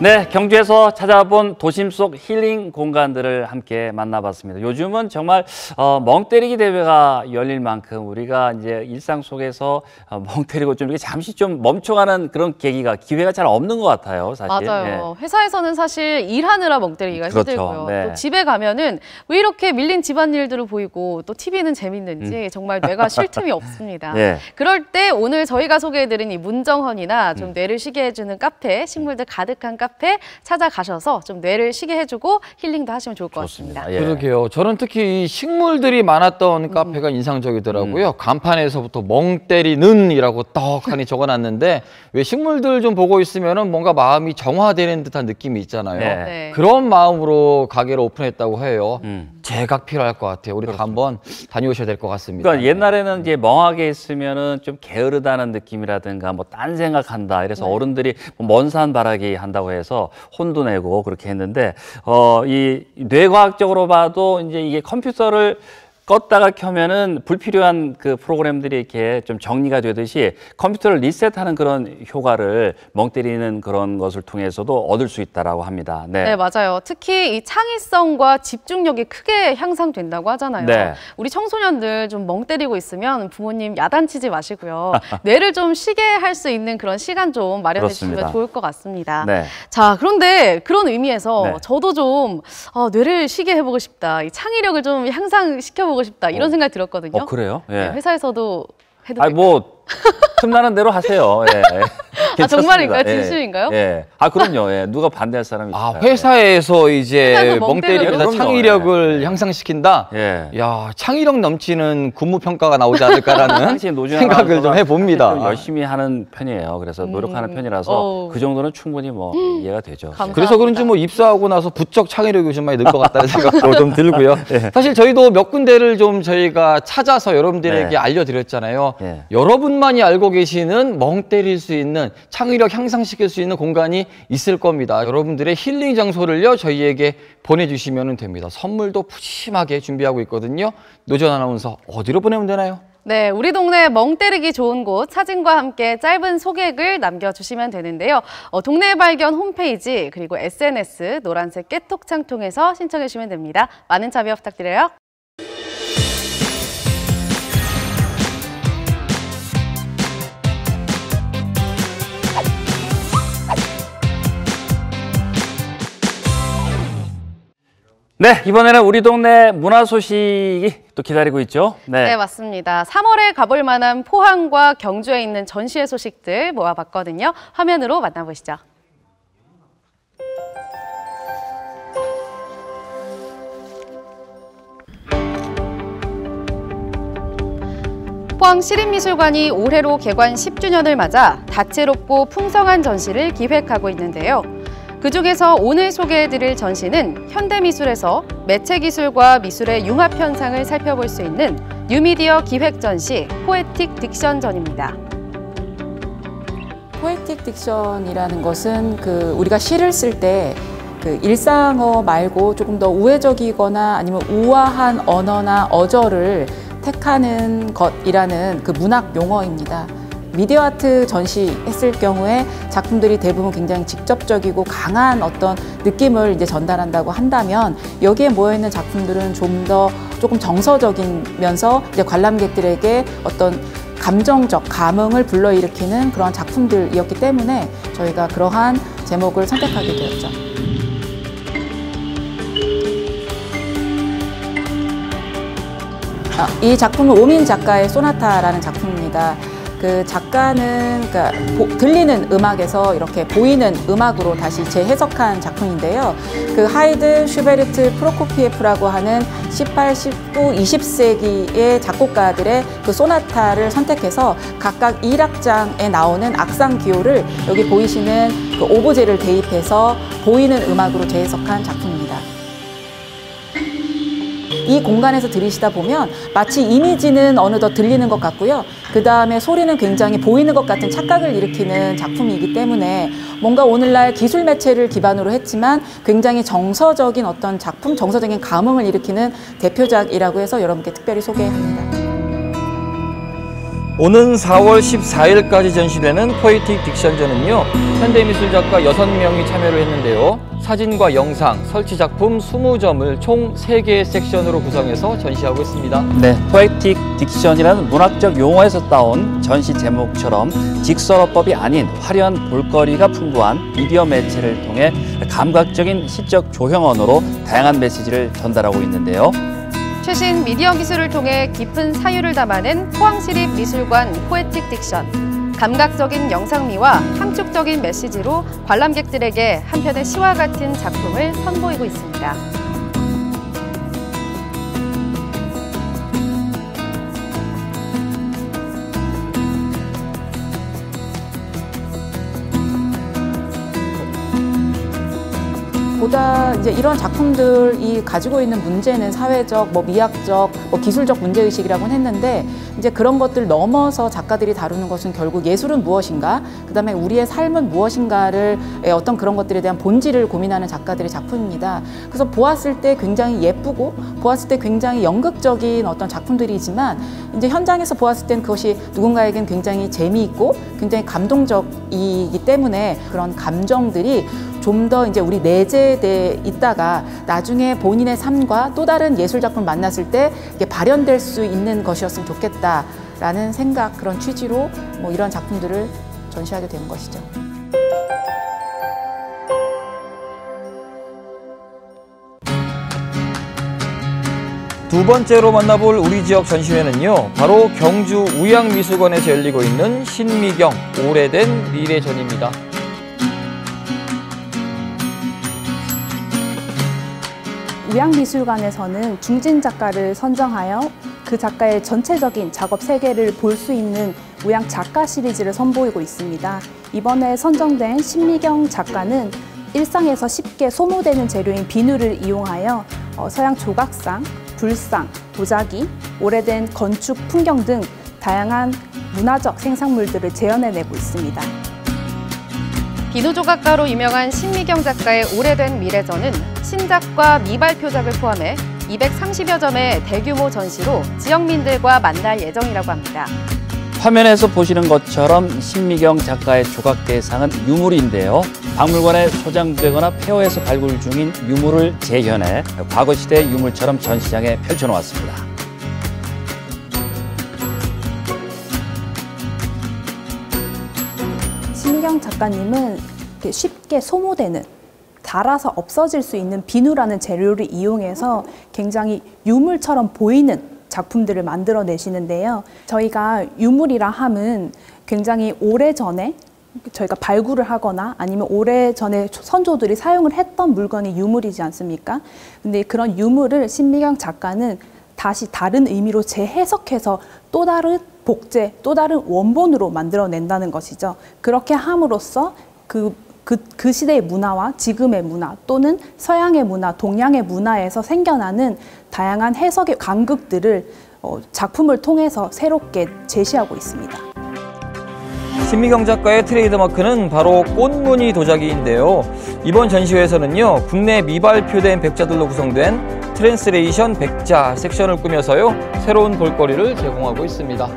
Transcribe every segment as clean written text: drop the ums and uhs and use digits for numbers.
네, 경주에서 찾아본 도심 속 힐링 공간들을 함께 만나봤습니다. 요즘은 정말 멍 때리기 대회가 열릴 만큼 우리가 이제 일상 속에서 멍 때리고 좀 이렇게 잠시 좀 멈춰가는 그런 기회가 잘 없는 것 같아요, 사실. 맞아요. 네. 회사에서는 사실 일하느라 멍 때리기가 그렇죠. 힘들고요. 네. 또 집에 가면은 왜 이렇게 밀린 집안일들을 보이고 또 TV는 재밌는지 정말 뇌가 쉴 틈이 없습니다. 네. 그럴 때 오늘 저희가 소개해드린 이 문정헌이나 좀 뇌를 쉬게 해주는 카페, 식물들 가득한 카페 찾아가셔서 좀 뇌를 쉬게 해주고 힐링도 하시면 좋을 것 같습니다. 예. 그러게요. 저는 특히 이 식물들이 많았던 카페가 인상적이더라고요. 간판에서부터 멍 때리는 이라고 떡하니 적어놨는데 왜 식물들 좀 보고 있으면 뭔가 마음이 정화되는 듯한 느낌이 있잖아요. 네. 그런 마음으로 가게를 오픈했다고 해요. 제각 필요할 것 같아요. 우리 한번 다녀오셔야 될 것 같습니다. 그러니까 옛날에는 이제 멍하게 있으면은 좀 게으르다는 느낌이라든가 뭐 딴 생각한다. 이래서 어른들이 먼 산 바라기 한다고 해서 혼도 내고 그렇게 했는데 이 뇌과학적으로 봐도 이제 이게 컴퓨터를 껐다가 켜면은 불필요한 그 프로그램들이 이렇게 좀 정리가 되듯이 컴퓨터를 리셋하는 그런 효과를 멍 때리는 그런 것을 통해서도 얻을 수 있다라고 합니다. 네. 네, 맞아요. 특히 이 창의성과 집중력이 크게 향상된다고 하잖아요. 네. 우리 청소년들 좀 멍 때리고 있으면 부모님 야단치지 마시고요. 뇌를 좀 쉬게 할 수 있는 그런 시간 좀 마련해 주시면 좋을 것 같습니다. 네. 자, 그런데 그런 의미에서 네. 저도 좀 뇌를 쉬게 해보고 싶다. 이 창의력을 좀 향상시켜보고 싶다. 이런 생각이 들었거든요. 그래요? 예. 네, 회사에서도 해도 아니, 뭐 틈나는 대로 하세요. 예. 아, 정말인가요? 진심인가요? 예. 아, 그럼요. 예. 누가 반대할 사람이 있어요. 회사에서 이제 멍 때리면서 그럼요. 창의력을 향상시킨다? 예. 야, 창의력 넘치는 근무 평가가 나오지 않을까라는 생각을 좀 해봅니다. 좀 열심히 하는 편이에요. 그래서 노력하는 편이라서 그 정도는 충분히 뭐 이해가 되죠. 감사합니다. 그래서 그런지 뭐 입사하고 나서 부쩍 창의력이 좀 많이 늘 것 같다는 생각도 좀 들고요. 사실 저희도 몇 군데를 좀 저희가 찾아서 여러분들에게 알려드렸잖아요. 여러분만이 알고 계시는 멍 때릴 수 있는 창의력 향상시킬 수 있는 공간이 있을 겁니다. 여러분들의 힐링 장소를요 저희에게 보내주시면 됩니다. 선물도 푸짐하게 준비하고 있거든요. 노전 아나운서 어디로 보내면 되나요? 네, 우리 동네 멍 때리기 좋은 곳 사진과 함께 짧은 소개글 남겨주시면 되는데요. 동네 발견 홈페이지 그리고 SNS 노란색 깨톡창 통해서 신청해 주시면 됩니다. 많은 참여 부탁드려요. 네, 이번에는 우리 동네 문화 소식이 또 기다리고 있죠. 네, 맞습니다. 3월에 가볼 만한 포항과 경주에 있는 전시회 소식들 모아봤거든요. 화면으로 만나보시죠. 포항 시립미술관이 올해로 개관 10주년을 맞아 다채롭고 풍성한 전시를 기획하고 있는데요. 그중에서 오늘 소개해드릴 전시는 현대미술에서 매체기술과 미술의 융합 현상을 살펴볼 수 있는 뉴미디어 기획전시 포에틱 딕션전입니다. 포에틱 딕션이라는 것은 우리가 시를 쓸 때 일상어 말고 조금 더 우회적이거나 아니면 우아한 언어나 어조를 택하는 것이라는 문학 용어입니다. 미디어 아트 전시했을 경우에 작품들이 대부분 굉장히 직접적이고 강한 어떤 느낌을 이제 전달한다고 한다면 여기에 모여있는 작품들은 조금 정서적이면서 이제 관람객들에게 어떤 감정적 감흥을 불러일으키는 그런 작품들이었기 때문에 저희가 그러한 제목을 선택하게 되었죠. 이 작품은 오민 작가의 소나타라는 작품입니다. 그 작가는 들리는 음악에서 이렇게 보이는 음악으로 다시 재해석한 작품인데요. 하이든, 슈베르트, 프로코피예프라고 하는 18, 19, 20세기의 작곡가들의 소나타를 선택해서 각각 1악장에 나오는 악상 기호를 여기 보이시는 오브제를 대입해서 보이는 음악으로 재해석한 작품입니다. 이 공간에서 들으시다 보면 마치 이미지는 어느덧 들리는 것 같고요. 그 다음에 소리는 굉장히 보이는 것 같은 착각을 일으키는 작품이기 때문에 뭔가 오늘날 기술 매체를 기반으로 했지만 굉장히 정서적인 어떤 작품, 정서적인 감흥을 일으키는 대표작이라고 해서 여러분께 특별히 소개합니다. 오는 4월 14일까지 전시되는 포에틱 딕션전은요, 현대미술작가 6명이 참여를 했는데요. 사진과 영상, 설치 작품 20점을 총 3개의 섹션으로 구성해서 전시하고 있습니다. 네, 포에틱 딕션이라는 문학적 용어에서 따온 전시 제목처럼 직설어법이 아닌 화려한 볼거리가 풍부한 미디어 매체를 통해 감각적인 시적 조형언어로 다양한 메시지를 전달하고 있는데요. 최신 미디어 기술을 통해 깊은 사유를 담아낸 포항시립미술관 포에틱 딕션. 감각적인 영상미와 함축적인 메시지로 관람객들에게 한편의 시와 같은 작품을 선보이고 있습니다. 보다 이제 이런 작품들이 가지고 있는 문제는 사회적, 미학적, 기술적 문제의식이라고는 했는데, 이제 그런 것들 넘어서 작가들이 다루는 것은 결국 예술은 무엇인가, 그다음에 우리의 삶은 무엇인가를 어떤 그런 것들에 대한 본질을 고민하는 작가들의 작품입니다. 그래서 보았을 때 굉장히 예쁘고 보았을 때 굉장히 연극적인 어떤 작품들이지만, 이제 현장에서 보았을 땐 그것이 누군가에겐 굉장히 재미있고 굉장히 감동적이기 때문에 그런 감정들이 좀 더 이제 우리 내재돼 있다가 나중에 본인의 삶과 또 다른 예술 작품 만났을 때 이게 발현될 수 있는 것이었으면 좋겠다라는 생각, 그런 취지로 이런 작품들을 전시하게 된 것이죠. 두 번째로 만나볼 우리 지역 전시회는요, 바로 경주 우양미술관에서 열리고 있는 신미경 오래된 미래전입니다. 우양미술관에서는 중진 작가를 선정하여 그 작가의 전체적인 작업 세계를 볼 수 있는 우양 작가 시리즈를 선보이고 있습니다. 이번에 선정된 신미경 작가는 일상에서 쉽게 소모되는 재료인 비누를 이용하여 서양 조각상, 불상, 도자기, 오래된 건축 풍경 등 다양한 문화적 생산물들을 재현해내고 있습니다. 비누 조각가로 유명한 신미경 작가의 오래된 미래전은 신작과 미발표작을 포함해 230여 점의 대규모 전시로 지역민들과 만날 예정이라고 합니다. 화면에서 보시는 것처럼 신미경 작가의 조각 대상은 유물인데요. 박물관에 소장되거나 폐허에서 발굴 중인 유물을 재현해 과거시대 유물처럼 전시장에 펼쳐놓았습니다. 신미경 작가님은 쉽게 소모되는, 닳아서 없어질 수 있는 비누라는 재료를 이용해서 굉장히 유물처럼 보이는 작품들을 만들어내시는데요. 저희가 유물이라 함은 굉장히 오래전에 저희가 발굴을 하거나 아니면 오래전에 선조들이 사용을 했던 물건이 유물이지 않습니까? 근데 그런 유물을 신미경 작가는 다시 다른 의미로 재해석해서 또 다른 복제, 또 다른 원본으로 만들어낸다는 것이죠. 그렇게 함으로써 그 시대의 문화와 지금의 문화 또는 서양의 문화, 동양의 문화에서 생겨나는 다양한 해석의 간극들을 작품을 통해서 새롭게 제시하고 있습니다. 신미경 작가의 트레이드마크는 바로 꽃무늬 도자기인데요. 이번 전시회에서는요, 국내 미발표된 백자들로 구성된 트랜스레이션 백자 섹션을 꾸며서요, 새로운 볼거리를 제공하고 있습니다.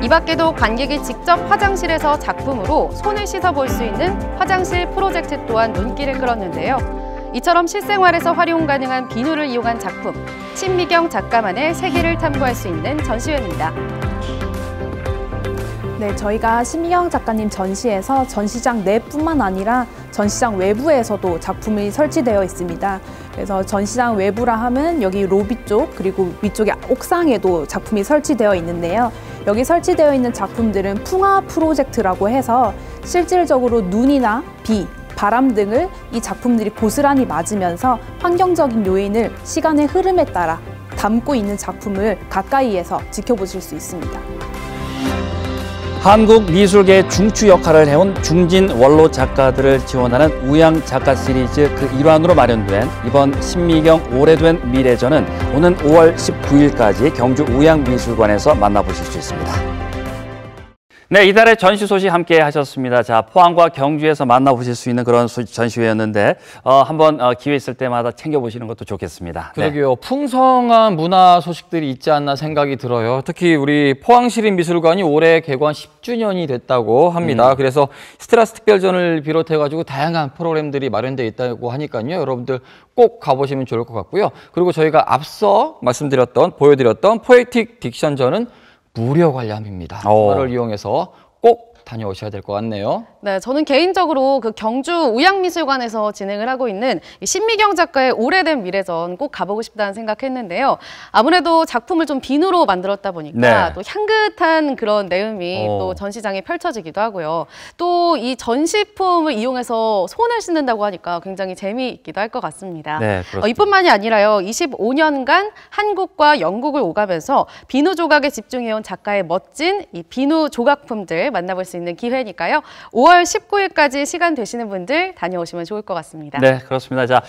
이 밖에도 관객이 직접 화장실에서 작품으로 손을 씻어 볼 수 있는 화장실 프로젝트 또한 눈길을 끌었는데요. 이처럼 실생활에서 활용 가능한 비누를 이용한 작품, 신미경 작가만의 세계를 탐구할 수 있는 전시회입니다. 네, 저희가 신미경 작가님 전시에서 전시장 내뿐만 아니라 전시장 외부에서도 작품이 설치되어 있습니다. 그래서 전시장 외부라 하면 여기 로비 쪽 그리고 위쪽에 옥상에도 작품이 설치되어 있는데요. 여기 설치되어 있는 작품들은 풍화 프로젝트라고 해서 실질적으로 눈이나 비, 바람 등을 이 작품들이 고스란히 맞으면서 환경적인 요인을 시간의 흐름에 따라 담고 있는 작품을 가까이에서 지켜보실 수 있습니다. 한국 미술계의 중추 역할을 해온 중진 원로 작가들을 지원하는 우양 작가 시리즈 그 일환으로 마련된 이번 신미경 오래된 미래전은 오는 5월 19일까지 경주 우양미술관에서 만나보실 수 있습니다. 네, 이달의 전시 소식 함께 하셨습니다. 자, 포항과 경주에서 만나보실 수 있는 그런 전시회였는데 한번 기회 있을 때마다 챙겨보시는 것도 좋겠습니다. 그러게요. 풍성한 문화 소식들이 있지 않나 생각이 들어요. 특히 우리 포항시립미술관이 올해 개관 10주년이 됐다고 합니다. 그래서 스트라스 특별전을 비롯해가지고 다양한 프로그램들이 마련되어 있다고 하니까요. 여러분들 꼭 가보시면 좋을 것 같고요. 그리고 저희가 앞서 보여드렸던 포에틱 딕션전은 무료 관람입니다. 주말을 이용해서 꼭 다녀오셔야 될 것 같네요. 네, 저는 개인적으로 그 경주 우양미술관에서 진행을 하고 있는 이 신미경 작가의 오래된 미래전 꼭 가보고 싶다는 생각했는데요. 아무래도 작품을 좀 비누로 만들었다 보니까 또 향긋한 그런 내음이 또 전시장에 펼쳐지기도 하고요. 또 이 전시품을 이용해서 손을 씻는다고 하니까 굉장히 재미있기도 할 것 같습니다. 네, 이뿐만이 아니라요. 25년간 한국과 영국을 오가면서 비누 조각에 집중해온 작가의 멋진 이 비누 조각품들 만나볼 수 있는 기회니까요. 5월 19일까지 시간 되시는 분들 다녀오시면 좋을 것 같습니다. 네, 그렇습니다. 자,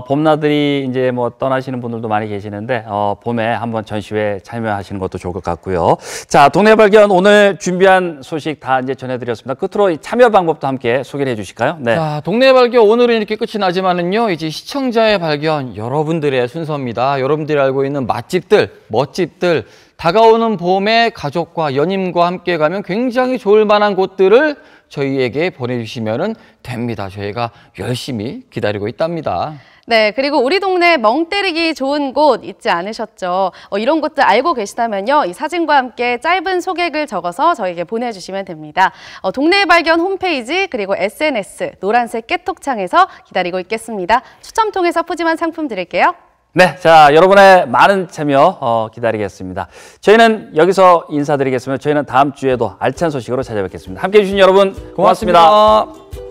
봄나들이 이제 뭐 떠나시는 분들도 많이 계시는데 봄에 한번 전시회 참여하시는 것도 좋을 것 같고요. 자, 동네 발견 오늘 준비한 소식 다 이제 전해드렸습니다. 끝으로 참여 방법도 함께 소개를 해주실까요? 네. 자, 동네 발견 오늘은 이렇게 끝이 나지만은요, 이제 시청자의 발견 여러분들의 순서입니다. 여러분들이 알고 있는 맛집들, 멋집들, 다가오는 봄에 가족과 연인과 함께 가면 굉장히 좋을 만한 곳들을 저희에게 보내주시면 됩니다. 저희가 열심히 기다리고 있답니다. 네, 그리고 우리 동네 멍 때리기 좋은 곳 잊지 않으셨죠? 이런 곳들 알고 계시다면요. 이 사진과 함께 짧은 소개글 적어서 저에게 보내주시면 됩니다. 동네 발견 홈페이지 그리고 SNS 노란색 깨톡창에서 기다리고 있겠습니다. 추첨 통해서 푸짐한 상품 드릴게요. 네, 자, 여러분의 많은 참여 기다리겠습니다. 저희는 여기서 인사드리겠습니다. 저희는 다음 주에도 알찬 소식으로 찾아뵙겠습니다. 함께해 주신 여러분 고맙습니다.